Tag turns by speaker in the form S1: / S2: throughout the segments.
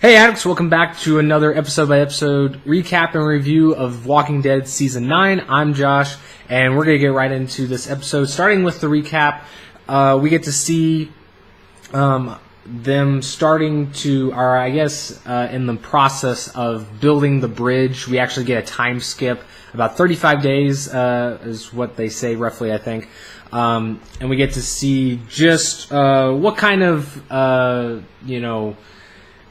S1: Hey addicts, welcome back to another episode-by-episode recap and review of Walking Dead Season 9. I'm Josh, and we're going to get right into this episode. Starting with the recap, we get to see them starting to, or I guess in the process of building the bridge. We actually get a time skip, about 35 days is what they say roughly, I think. And we get to see just what kind of,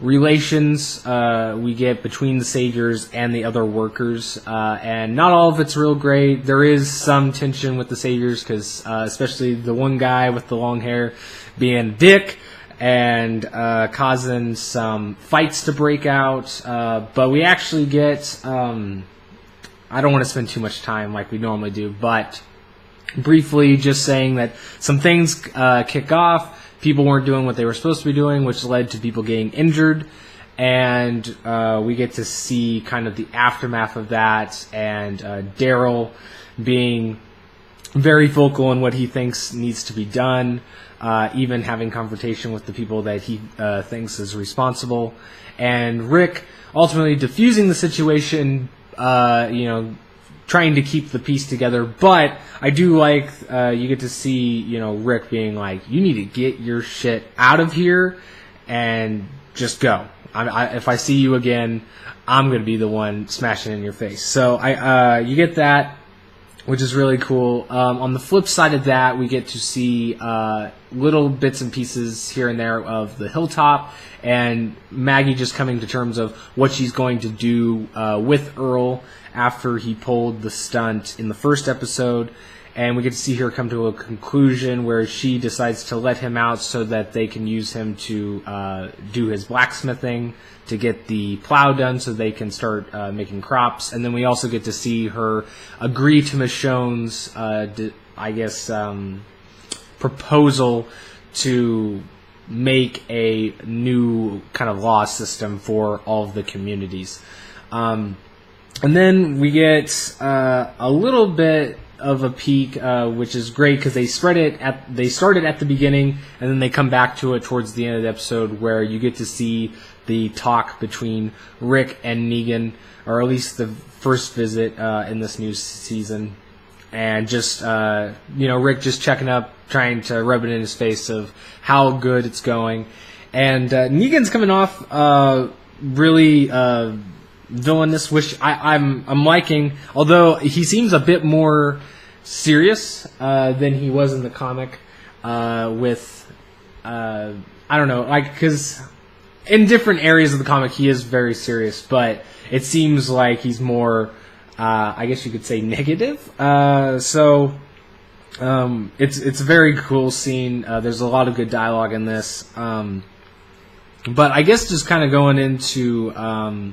S1: relations we get between the Saviors and the other workers, and not all of it's real great. There is some tension with the Saviors because especially the one guy with the long hair being a dick and causing some fights to break out, but we actually get I don't want to spend too much time like we normally do, but briefly just saying that some things kick off. People weren't doing what they were supposed to be doing, which led to people getting injured. And we get to see kind of the aftermath of that, and Daryl being very vocal on what he thinks needs to be done, even having confrontation with the people that he thinks is responsible. And Rick ultimately diffusing the situation, trying to keep the piece together. But I do like you get to see Rick being like, you need to get your shit out of here and just go. If I see you again, I'm going to be the one smashing in your face. So you get that, which is really cool. On the flip side of that, we get to see little bits and pieces here and there of the hilltop, and Maggie just coming to terms of what she's going to do with Earl after he pulled the stunt in the first episode. And we get to see her come to a conclusion where she decides to let him out so that they can use him to do his blacksmithing to get the plow done so they can start making crops. And then we also get to see her agree to Michonne's, proposal to make a new kind of law system for all of the communities. And then we get a little bit of a peek, which is great because they started at the beginning, and then they come back to it towards the end of the episode, where you get to see the talk between Rick and Negan, or at least the first visit in this new season, and just Rick just checking up, trying to rub it in his face of how good it's going, and Negan's coming off really villainous, which I'm liking, although he seems a bit more serious than he was in the comic, with I don't know, because in different areas of the comic he is very serious, but it seems like he's more I guess you could say negative, so it's a very cool scene. There's a lot of good dialogue in this, but I guess just kind of going into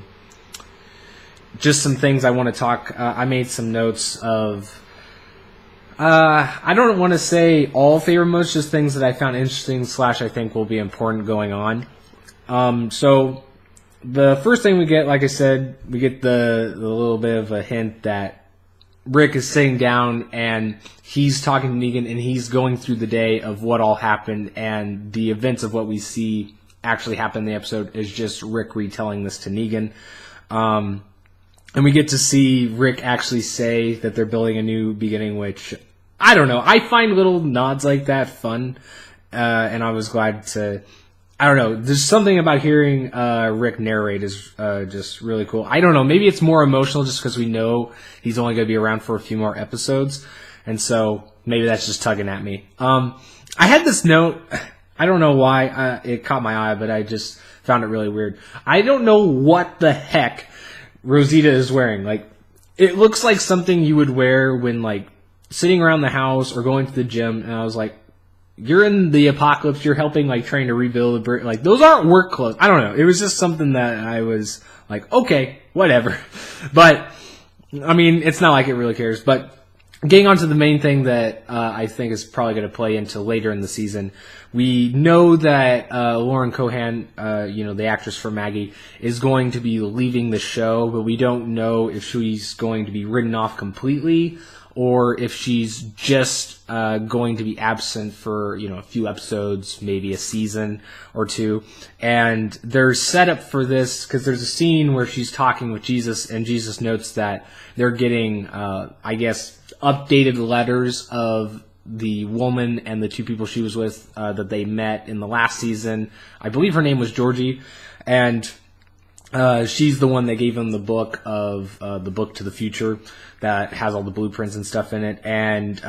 S1: just some things I want to talk. I made some notes of. I don't want to say all favorite modes, just things that I found interesting / I think will be important going on. So the first thing we get, like I said, we get the little bit of a hint that Rick is sitting down and he's talking to Negan, and he's going through the day of what all happened, and the events of what we see actually happen in the episode is just Rick retelling this to Negan. And we get to see Rick actually say that they're building a new beginning, which, I don't know, I find little nods like that fun, and I was glad to, I don't know, there's something about hearing Rick narrate is just really cool. I don't know, maybe it's more emotional just because we know he's only going to be around for a few more episodes, and so maybe that's just tugging at me. I had this note, I don't know why it caught my eye, but I just found it really weird. I don't know what the heck Rosita is wearing. Like, it looks like something you would wear when, like, sitting around the house or going to the gym, and I was like, you're in the apocalypse, you're helping, like, trying to rebuild a brick. Like, those aren't work clothes. I don't know. It was just something that I was like, okay, whatever. But, I mean, it's not like it really cares. But getting on to the main thing that I think is probably going to play into later in the season, we know that Lauren Cohan, the actress for Maggie, is going to be leaving the show, but we don't know if she's going to be written off completely or if she's just going to be absent for, a few episodes, maybe a season or two. And there's setup for this because there's a scene where she's talking with Jesus, and Jesus notes that they're getting, updated letters of the woman and the two people she was with that they met in the last season. I believe her name was Georgie, and she's the one that gave him the book to the future that has all the blueprints and stuff in it. And,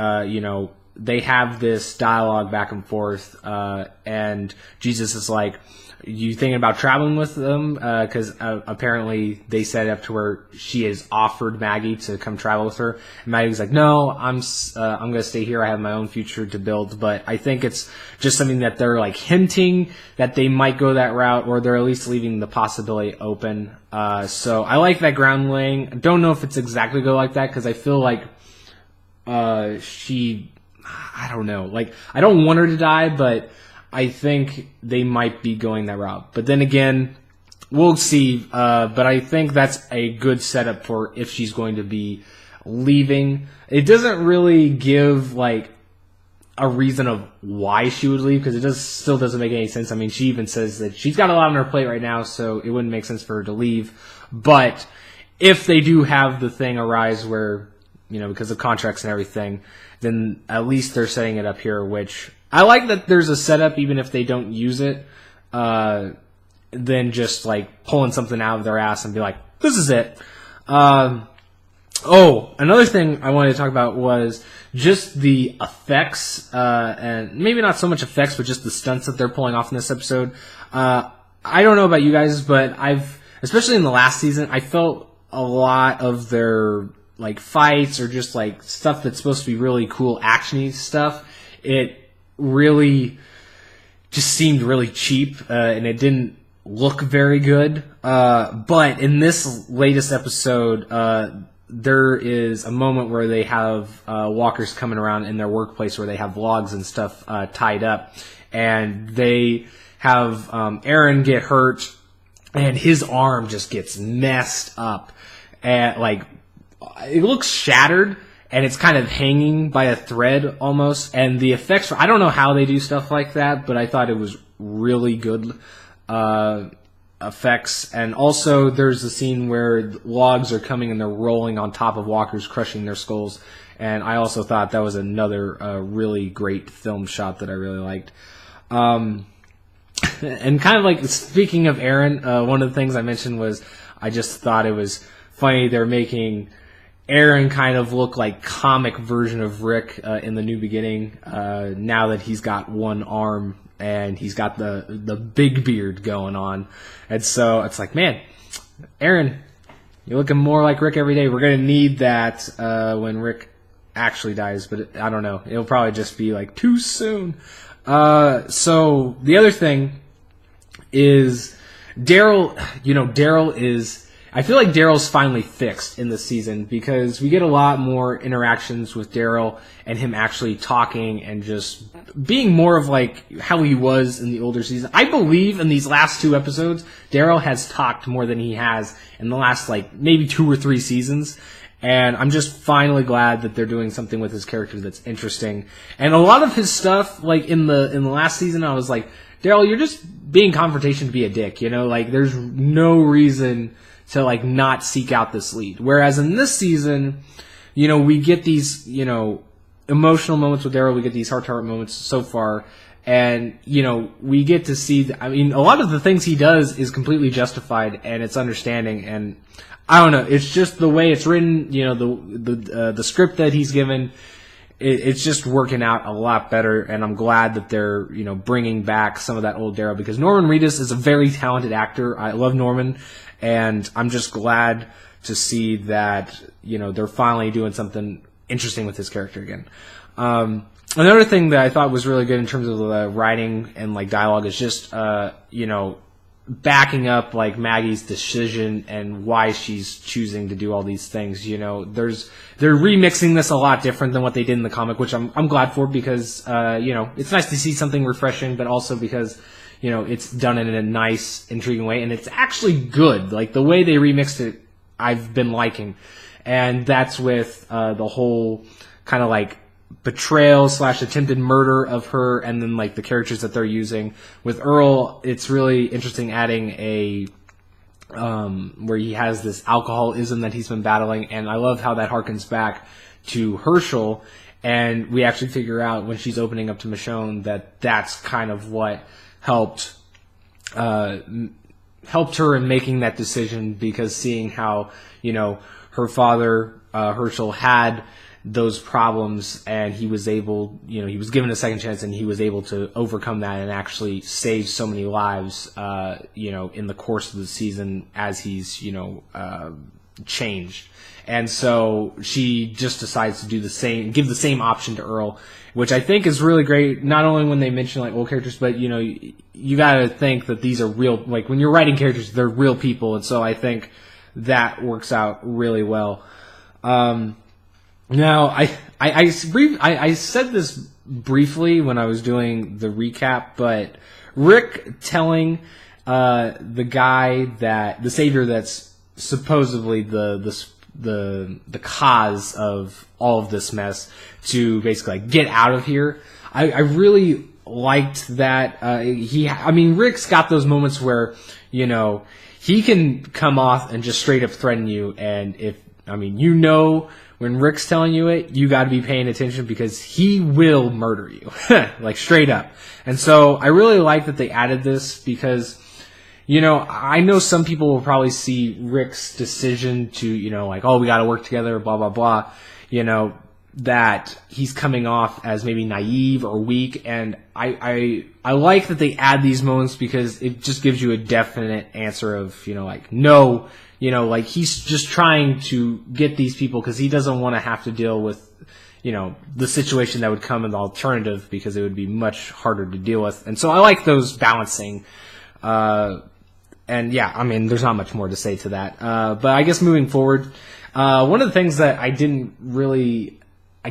S1: they have this dialogue back and forth, and Jesus is like, you thinking about traveling with them? Because apparently they set it up to where she has offered Maggie to come travel with her. And Maggie's like, no, I'm going to stay here. I have my own future to build. But I think it's just something that they're like hinting that they might go that route, or they're at least leaving the possibility open. So I like that ground laying. I don't know if it's exactly go like that, because I feel like I don't know. Like, I don't want her to die, but I think they might be going that route. But then again, we'll see. But I think that's a good setup for if she's going to be leaving. It doesn't really give, like, a reason of why she would leave, because it still doesn't make any sense. I mean, she even says that she's got a lot on her plate right now, so it wouldn't make sense for her to leave. But if they do have the thing arise where, because of contracts and everything, then at least they're setting it up here, which I like that there's a setup even if they don't use it, than just like pulling something out of their ass and be like, this is it. Another thing I wanted to talk about was just the effects, and maybe not so much effects, but just the stunts that they're pulling off in this episode. I don't know about you guys, but especially in the last season, I felt a lot of their like fights or just like stuff that's supposed to be really cool actiony stuff. It really just seemed really cheap, and it didn't look very good. But in this latest episode, there is a moment where they have walkers coming around in their workplace where they have logs and stuff tied up, and they have Aaron get hurt, and his arm just gets messed up, and like it looks shattered, and it's kind of hanging by a thread almost. And the effects, I don't know how they do stuff like that, but I thought it was really good effects. And also there's a scene where logs are coming and they're rolling on top of walkers, crushing their skulls. And I also thought that was another really great film shot that I really liked. And kind of like, speaking of Aaron, one of the things I mentioned was I just thought it was funny they're making Aaron kind of look like comic version of Rick in The New Beginning, now that he's got one arm and he's got the big beard going on. And so it's like, man, Aaron, you're looking more like Rick every day. We're going to need that when Rick actually dies, but I don't know. It'll probably just be like too soon. So the other thing is Daryl, I feel like Daryl's finally fixed in this season, because we get a lot more interactions with Daryl and him actually talking and just being more of like how he was in the older season. I believe in these last two episodes, Daryl has talked more than he has in the last like maybe 2 or 3 seasons. And I'm just finally glad that they're doing something with his character that's interesting. And a lot of his stuff, like in the last season, I was like, Daryl, you're just being confrontation to be a dick, like there's no reason to like not seek out this lead. Whereas in this season, we get these, emotional moments with Daryl, we get these heart-to-heart moments so far, and, we get to see, a lot of the things he does is completely justified, and it's understanding, and I don't know, it's just the way it's written, the script that he's given, it's just working out a lot better, and I'm glad that they're, bringing back some of that old Daryl, because Norman Reedus is a very talented actor. I love Norman, and I'm just glad to see that, they're finally doing something interesting with his character again. Another thing that I thought was really good in terms of the writing and like dialogue is just, backing up like Maggie's decision and why she's choosing to do all these things. They're remixing this a lot different than what they did in the comic, which I'm glad for, because, it's nice to see something refreshing, but also because, it's done in a nice, intriguing way, and it's actually good. Like, the way they remixed it, I've been liking, and that's with the whole kind of like betrayal / attempted murder of her, and then like the characters that they're using. With Earl, it's really interesting adding a where he has this alcoholism that he's been battling, and I love how that harkens back to Herschel, and we actually figure out when she's opening up to Michonne that that's kind of what helped her in making that decision, because seeing how, you know, her father, Herschel, had those problems, and he was able, you know, he was given a second chance, and he was able to overcome that and actually save so many lives, you know, in the course of the season as he's, you know, changed. And so she just decides to do the same, give the same option to Earl, which I think is really great. Not only when they mention like old characters, but you know, you gotta think that these are real, like when you're writing characters, they're real people. And so I think that works out really well. Now, I said this briefly when I was doing the recap, but Rick telling the guy that the savior that's supposedly the cause of all of this mess to basically like get out of here, I really liked that. Rick's got those moments where, you know, he can come off and just straight up threaten you, and when Rick's telling you it, you got to be paying attention because he will murder you, like straight up. And so I really like that they added this because, you know, I know some people will probably see Rick's decision to, you know, like, oh, we got to work together, blah, blah, blah, you know, that he's coming off as maybe naive or weak. And I like that they add these moments because it just gives you a definite answer of, you know, like, no, you know, like he's just trying to get these people because he doesn't want to have to deal with, you know, the situation that would come in the alternative because it would be much harder to deal with. And so I like those balancing. And yeah, I mean, there's not much more to say to that. But I guess moving forward, one of the things that I didn't really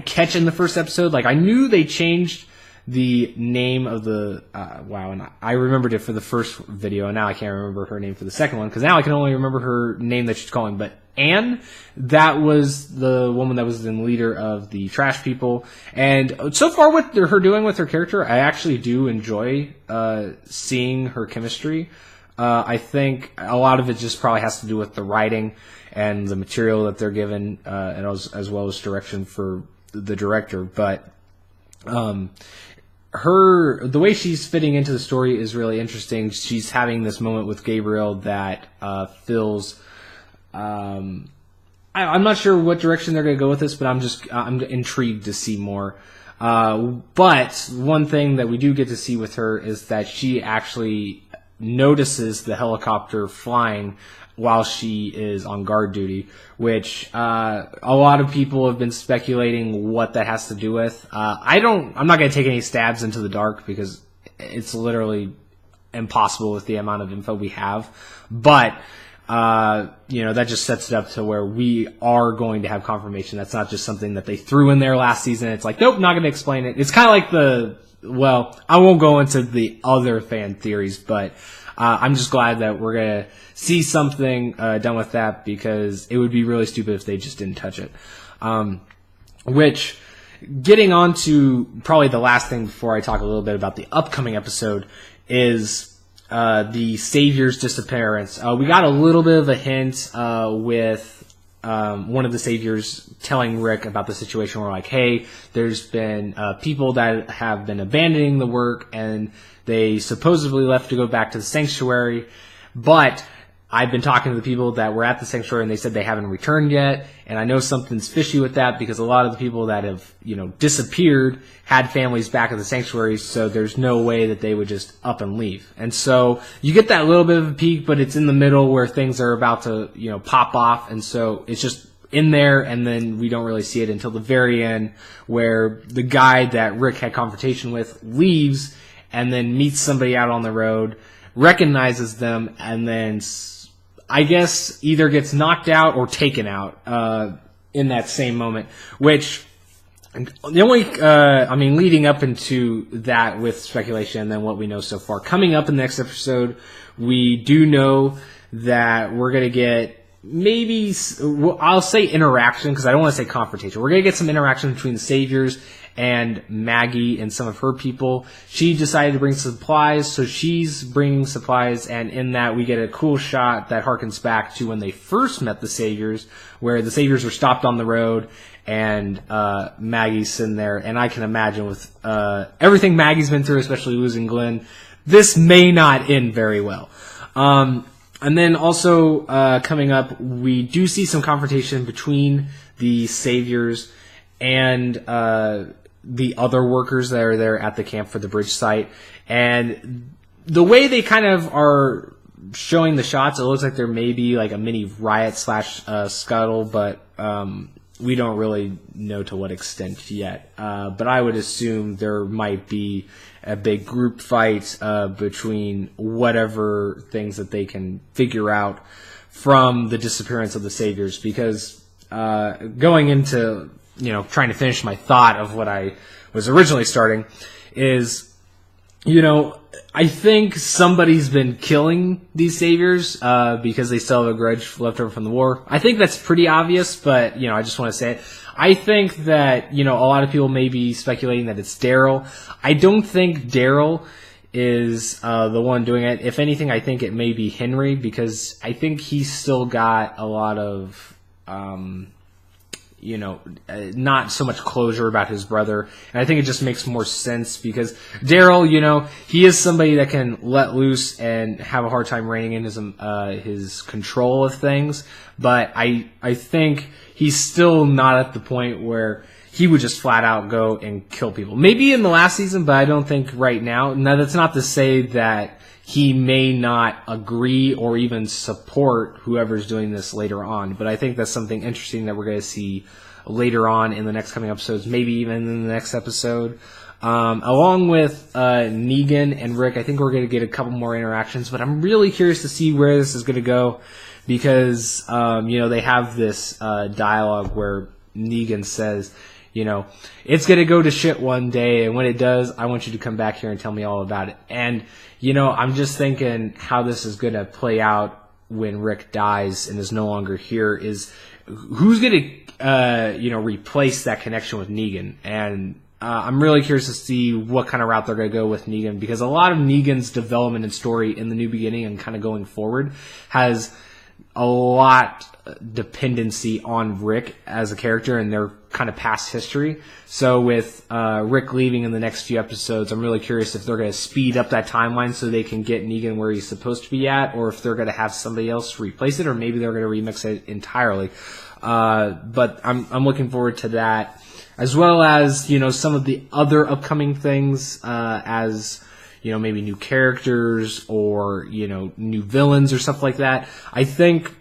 S1: catch in the first episode, like I knew they changed the name of the, and I remembered it for the first video, and now I can't remember her name for the second one, because now I can only remember her name that she's calling. But Anne, that was the woman that was the leader of the trash people. And so far what her doing with her character, I actually do enjoy seeing her chemistry. I think a lot of it just probably has to do with the writing and the material that they're given, and as well as direction for the director. But the way she's fitting into the story is really interesting. She's having this moment with Gabriel that feels. I'm not sure what direction they're going to go with this, but I'm intrigued to see more. But one thing that we do get to see with her is that she actually notices the helicopter flying while she is on guard duty, which a lot of people have been speculating what that has to do with. I'm not going to take any stabs into the dark because it's literally impossible with the amount of info we have. But that just sets it up to where we are going to have confirmation. That's not just something that they threw in there last season. It's like, nope, not going to explain it. It's kind of like I won't go into the other fan theories, but I'm just glad that we're going to see something done with that, because it would be really stupid if they just didn't touch it. Which, getting on to probably the last thing before I talk a little bit about the upcoming episode, is the Savior's disappearance. We got a little bit of a hint with one of the Saviors telling Rick about the situation where, like, hey, there's been people that have been abandoning the work, and they supposedly left to go back to the sanctuary, but I've been talking to the people that were at the sanctuary, and they said they haven't returned yet, and I know something's fishy with that, because a lot of the people that have, disappeared had families back at the sanctuary, so there's no way that they would just up and leave. And so you get that little bit of a peek, but it's in the middle where things are about to, pop off, and so it's just in there, and then we don't really see it until the very end, where the guy that Rick had confrontation with leaves, and then meets somebody out on the road, recognizes them, and then I guess either gets knocked out or taken out in that same moment. Which, the only, leading up into that with speculation and then what we know so far. Coming up in the next episode, we do know that we're going to get maybe I'll say interaction because I don't want to say confrontation. We're going to get some interaction between the Saviors and Maggie and some of her people. She decided to bring supplies, so she's bringing supplies, and in that we get a cool shot that harkens back to when they first met the Saviors, where the Saviors were stopped on the road and Maggie's sitting there. And I can imagine with everything Maggie's been through, especially losing Glenn, this may not end very well. And then also coming up, we do see some confrontation between the Saviors and the other workers that are there at the camp for the bridge site. And the way they kind of are showing the shots, it looks like there may be like a mini riot / scuttle, but we don't really know to what extent yet. But I would assume there might be a big group fight between whatever things that they can figure out from the disappearance of the Saviors. Because going into, trying to finish my thought of what I was originally starting is, I think somebody's been killing these Saviors because they still have a grudge left over from the war. I think that's pretty obvious, but, I just want to say it. I think that, a lot of people may be speculating that it's Daryl. I don't think Daryl is the one doing it. If anything, I think it may be Henry, because I think he's still got a lot of, not so much closure about his brother. And I think it just makes more sense because Daryl, he is somebody that can let loose and have a hard time reining in his control of things. But I think he's still not at the point where he would just flat out go and kill people. Maybe in the last season, but I don't think right now. Now, that's not to say that he may not agree or even support whoever's doing this later on. But I think that's something interesting that we're going to see later on in the next coming episodes, maybe even in the next episode. Along with Negan and Rick, I think we're going to get a couple more interactions. But I'm really curious to see where this is going to go because, they have this dialogue where Negan says, it's going to go to shit one day, and when it does, I want you to come back here and tell me all about it. And, I'm just thinking how this is going to play out when Rick dies and is no longer here is who's going to, replace that connection with Negan. And I'm really curious to see what kind of route they're going to go with Negan, because a lot of Negan's development and story in the New Beginning and kind of going forward has a lot dependency on Rick as a character and their kind of past history. So with Rick leaving in the next few episodes, I'm really curious if they're going to speed up that timeline so they can get Negan where he's supposed to be at, or if they're going to have somebody else replace it, or maybe they're going to remix it entirely. But I'm looking forward to that, as well as some of the other upcoming things as maybe new characters or new villains or stuff like that. I think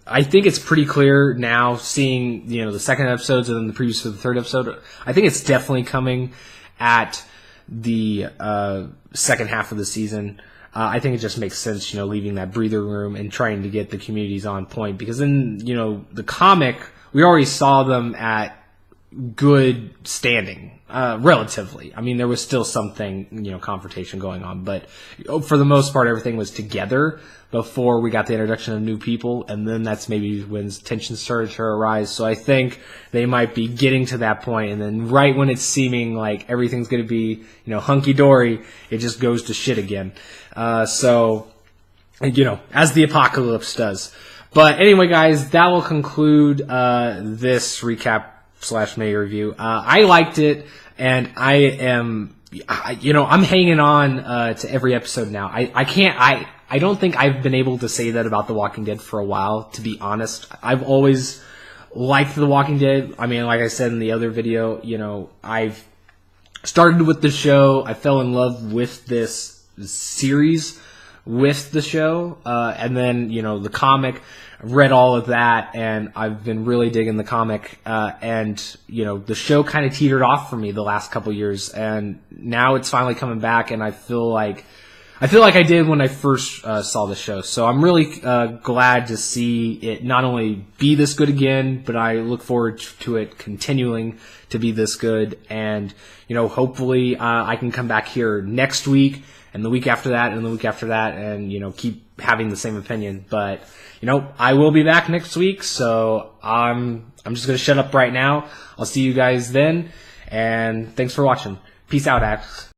S1: it's pretty clear now, seeing the second episodes and then the previews for the third episode. I think it's definitely coming at the second half of the season. I think it just makes sense, leaving that breather room and trying to get the communities on point, because in the comic we already saw them at good standing, relatively. I mean, there was still something, confrontation going on, but for the most part, everything was together before we got the introduction of new people, and then that's maybe when tension started to arise. So I think they might be getting to that point, and then right when it's seeming like everything's going to be, hunky-dory, it just goes to shit again. So, as the apocalypse does. But anyway, guys, that will conclude this recap / May review. I liked it, and I am, I'm hanging on to every episode now. I don't think I've been able to say that about The Walking Dead for a while, to be honest. I've always liked The Walking Dead. I mean, like I said in the other video, I've started with the show. I fell in love with this series with the show, and then, the comic. Read all of that, and I've been really digging the comic, and the show kind of teetered off for me the last couple years, and now it's finally coming back, and I feel like I feel like I did when I first saw the show. So I'm really glad to see it not only be this good again, but I look forward to it continuing to be this good. And, hopefully I can come back here next week and the week after that and the week after that and, keep having the same opinion. But, I will be back next week. So I'm just going to shut up right now. I'll see you guys then. And thanks for watching. Peace out, Axe.